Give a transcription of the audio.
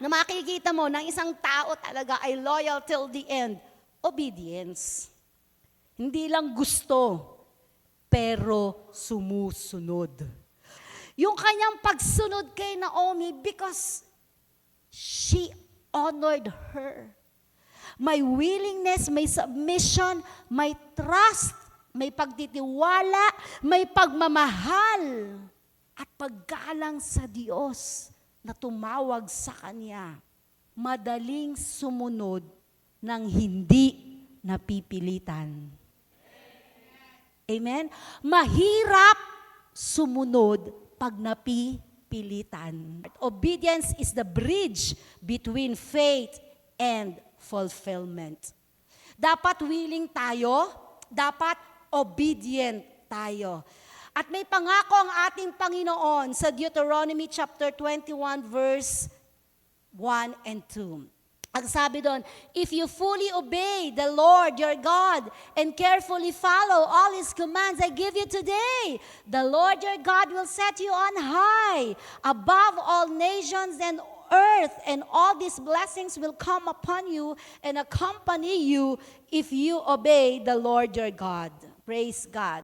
na makikita mo ng isang tao talaga ay loyal till the end? Obedience. Hindi lang gusto, pero sumusunod. Yung kanyang pagsunod kay Naomi because she honored her. May willingness, may submission, may trust, may pagtitiwala, may pagmamahal, at paggalang sa Diyos na tumawag sa kanya. Madaling sumunod ng hindi napipilitan. Amen? Mahirap sumunod pag napipilitan. Obedience is the bridge between faith and fulfillment. Dapat willing tayo, dapat obedient tayo. At may pangako ang ating Panginoon sa Deuteronomy chapter 21 verse 1 and 2. Ang sabi doon, if you fully obey the Lord your God and carefully follow all His commands I give you today, the Lord your God will set you on high above all nations and earth, and all these blessings will come upon you and accompany you if you obey the Lord your God. Praise God.